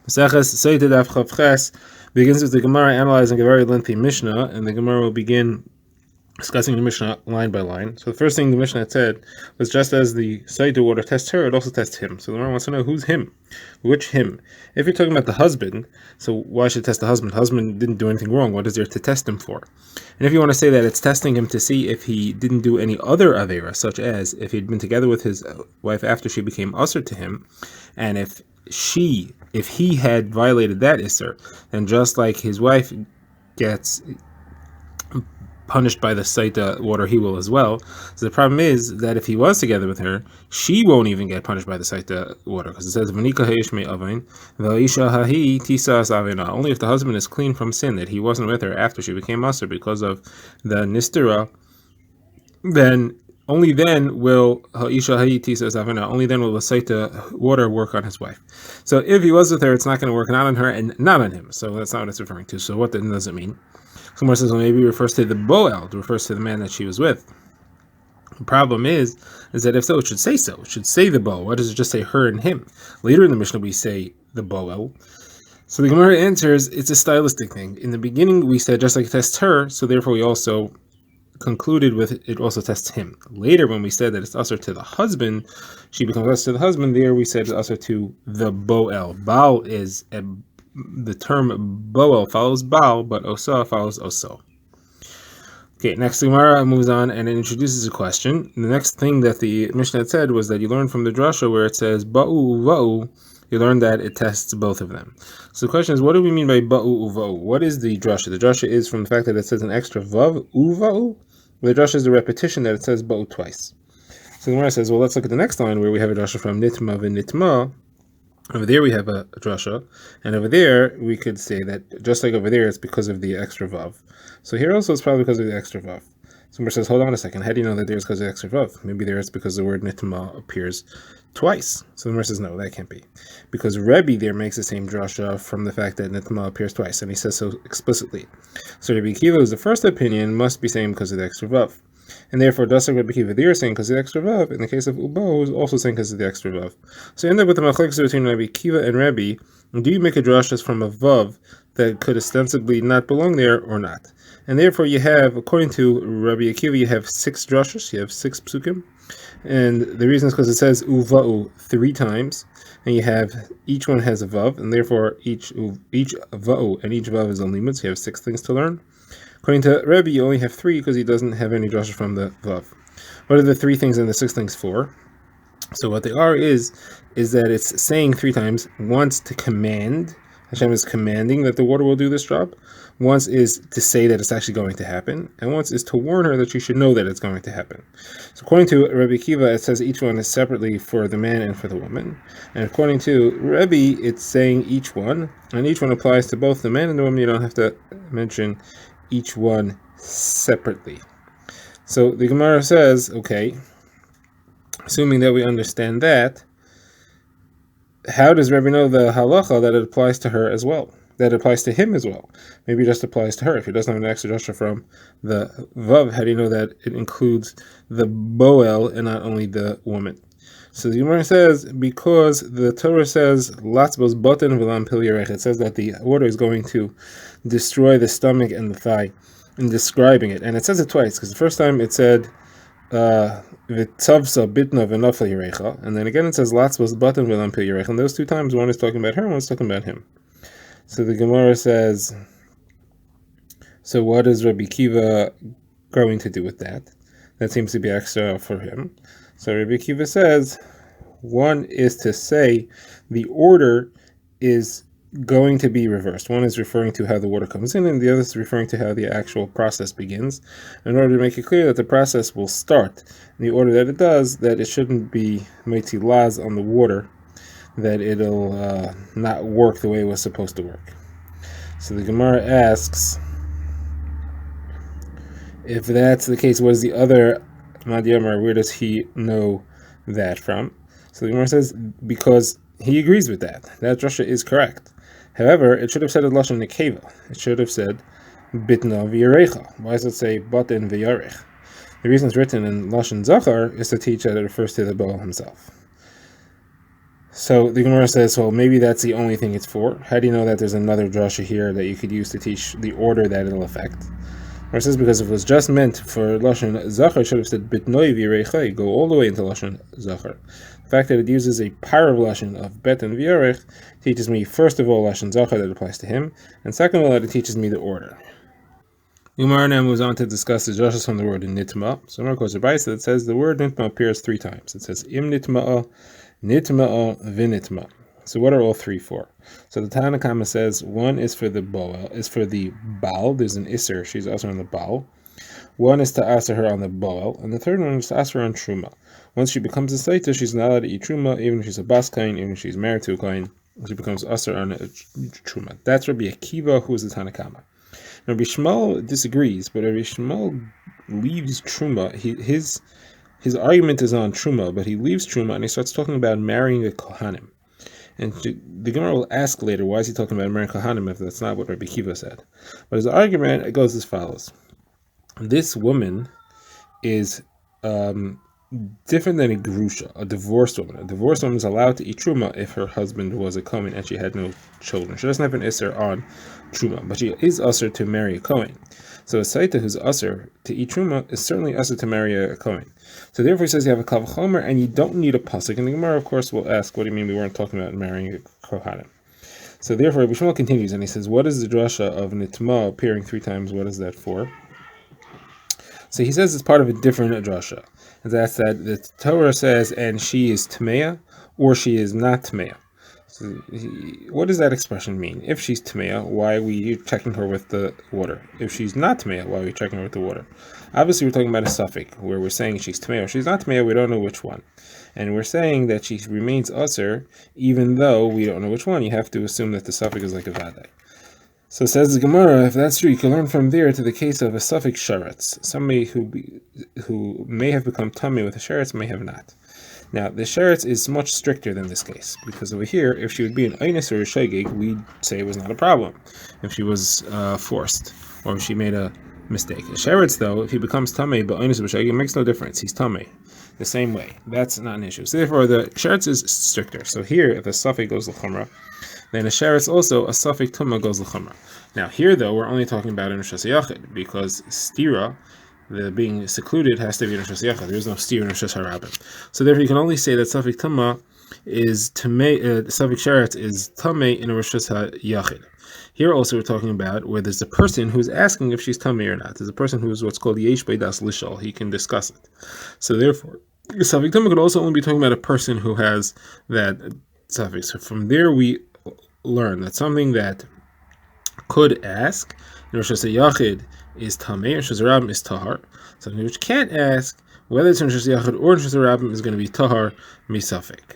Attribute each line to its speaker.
Speaker 1: Maseches Sotah Daf Chavches begins with the Gemara analyzing a very lengthy Mishnah, and the Gemara will begin discussing the Mishnah line by line. So the first thing the Mishnah had said was, just as the Sotah water tests her, it also tests him. So the Gemara wants to know, who's him? Which him? If you're talking about the husband, so why should it test the husband? The husband didn't do anything wrong. What is there to test him for? And if you want to say that it's testing him to see if he didn't do any other avera, such as if he'd been together with his wife after she became usher to him, and if he had violated that isser, then just like his wife gets punished by the Sotah water, he will as well. So the problem is that if he was together with her, she won't even get punished by the Sotah water, because it says V'nika ha'ishmei avain v'isha hahi tisas avena. Only if the husband is clean from sin, that he wasn't with her after she became usher because of the nistera, then only then will ha'isha hahi tisas avena. Only then will the Sotah water work on his wife. So if he was with her, it's not going to work not on her and not on him. So that's not what it's referring to. So what then does it mean? Someone says, well, maybe it refers to the boel, it refers to the man that she was with. The problem is that if so, it should say so. It should say the boel. Why does it just say her and him? Later in the Mishnah, we say the boel. So the Gemara answers, it's a stylistic thing. In the beginning, we said just like it tests her, so therefore we also concluded with it also tests him. Later, when we said that it's usher to the husband, she becomes usher to the husband, there we said it's usher to the boel. Baal is the term boel follows Baal, but Osa follows Oso. Okay, next Gemara moves on and it introduces a question. The next thing that the Mishnah had said was that you learn from the drasha where it says Ba'u Uva'u, you learn that it tests both of them. So the question is, what do we mean by Ba'u Uva'u? What is the drasha? The drasha is from the fact that it says an extra Vav, Uva'u. The drasha is the repetition that it says Ba'u twice. So the Gemara says, well, let's look at the next line where we have a drasha from Nitma v'Nitma. Over there we have a drasha, and over there we could say that just like over there it's because of the extra vav. So here also it's probably because of the extra vav. Someone says, hold on a second, how do you know that there's because of the extra vav? Maybe there it's because the word nitma appears twice. So the Gemara says, no, that can't be. Because Rebbe there makes the same drasha from the fact that nitma appears twice, and he says so explicitly. So Rebbe Akiva, who's the first opinion, must be saying because of the extra vav. And therefore, Dasar Rebbe Akiva, they are saying because of the extra vav. In the case of Ubo, who's also saying because of the extra vav. So you end up with the machlekes between Rebbe Akiva and Rebbe. Do you make a drashas from a vav that could ostensibly not belong there or not? And therefore, you have, according to Rebbe Akiva, you have 6 drashas, you have 6 psukim. And the reason is because it says Uva'u 3 times, and you have, each one has a vav, and therefore each Va'u and each vav is on limud, so you have 6 things to learn. According to Rebbe, you only have 3 because he doesn't have any drasha from the vav. What are the 3 things and the 6 things for? So what they are is that it's saying 3 times. Once to command, Hashem is commanding that the water will do this job. Once is to say that it's actually going to happen, and once is to warn her that she should know that it's going to happen. So according to Rebbe Akiva, it says each one is separately for the man and for the woman. And according to Rebbe, it's saying each one, and each one applies to both the man and the woman. You don't have to mention each one separately. So the Gemara says, okay, assuming that we understand that, how does Rebbe know the halacha that it applies to her as well? That it applies to him as well? Maybe it just applies to her. If he doesn't have an extra drasha from the vav, how do you know that it includes the boel and not only the woman? So the Gemara says, because the Torah says, Latzbos boten v'lam pil yarech, it says that the water is going to destroy the stomach and the thigh, in describing it. And it says it twice, because the first time it said, v'tzavsa bitna v'nafel yarecha, and then again it says, Latzbos boten v'lam pil yarech, and those 2 times, one is talking about her, and one is talking about him. So the Gemara says, so what is Rebbe Akiva going to do with that? That seems to be extra for him. So Rebbe Akiva says, one is to say the order is going to be reversed. One is referring to how the water comes in, and the other is referring to how the actual process begins, in order to make it clear that the process will start in the order that it does, that it shouldn't be meitzi laz on the water, that it'll not work the way it was supposed to work. So the Gemara asks, if that's the case, what is the other Madhyamar? Where does he know that from? So the Gemara says, because he agrees with that. That drasha is correct. However, it should have said lashon nekeva. It should have said bitna v'yarecha. Why does it say baten v'yarech? The reason it's written in lashon zachar is to teach that it refers to the Baal himself. So the Gemara says, well, maybe that's the only thing it's for. How do you know that there's another drasha here that you could use to teach the order that it'll affect? Or it says, because if it was just meant for Lashon Zachar, it should have said Bitnoi V'Yirechai, go all the way into Lashon Zachar. The fact that it uses a parav Lashon of Bet and V'Yarech teaches me, first of all, Lashon Zachar that applies to him, and second of all, that it teaches me the order. Gemara now moves on to discuss the drashas from the word nitma. So Gemara quotes a brayso that says the word nitma appears 3 times. It says im nitma'a, nitma'a, v'nitma. So what are all 3 for? So the Tanna Kama says one is for the boel, is for the baal. There's an iser, she's also on the baal. One is to answer her on the boel, and the third one is to ask her on truma. Once she becomes a saita, she's not allowed to eat truma, even if she's a bas kain, even if she's married to a kain. She becomes aser on a truma. That's Rabbi Akiva, who is the Tanna Kama. Now, Rabbi Shmuel disagrees, but Rabbi Shmuel leaves truma. His argument is on truma, but he leaves truma and he starts talking about marrying a kohanim. And the Gemara will ask later, why is he talking about marrying kohanim if that's not what Rabbi Akiva said? But his argument, it goes as follows: this woman is different than a gerusha, a divorced woman. A divorced woman is allowed to eat truma if her husband was a kohen and she had no children. She doesn't have an iser on truma, but she is usher to marry a kohen. So a saita who's usher to eat truma is certainly usher to marry a kohen. So therefore he says you have a kal v'chomer and you don't need a pasuk. And the Gemara, of course, will ask, what do you mean we weren't talking about marrying a kohanim? So therefore Rabbi Shmuel continues and he says, what is the drasha of nitma appearing 3 times? What is that for? So he says it's part of a different drasha. And that's that the Torah says, and she is tmeya, or she is not tmeya. So what does that expression mean? If she's tmeya, why are we checking her with the water? If she's not tmeya, why are we checking her with the water? Obviously, we're talking about a suffix, where we're saying she's tmeya or she's not tmeya, we don't know which one. And we're saying that she remains usher, even though we don't know which one. You have to assume that the suffix is like a vadai. So says the Gemara, if that's true, you can learn from there to the case of a suffix sheretz, somebody who may have become tummy with a sheretz, may have not. Now, the sheretz is much stricter than this case, because over here, if she would be an einis or a shegeg, we'd say it was not a problem, if she was forced, or if she made a mistake. A sheretz, though, if he becomes tummy but einis or shegeg, it makes no difference, he's tummy. The same way. That's not an issue. So therefore, the sheretz is stricter. So here, if a suffix goes l'chumrah, then a sheretz also, a suffix tumma goes l'chumrah. Now here, though, we're only talking about in Rishas Yachid, because stira, the being secluded, has to be in Rishas Yachid. There is no stira in Rishas Harabim. So therefore, you can only say that suffix tumma is tamei, suffix sheretz is tamei in a Rishas Yachid. Here also we're talking about where there's a person who's asking if she's tummy or not. There's a person who's what's called yesh beidas lishal. He can discuss it. So therefore, the suffix tumma could also only be talking about a person who has that suffix. So from there we learn that something that could ask in Rosh Yachid is tamei, Rosh Hashanah is tahar. Something which can't ask, whether it's in Rosh Yachid or in Rosh Hashanah, is going to be tahar misafik.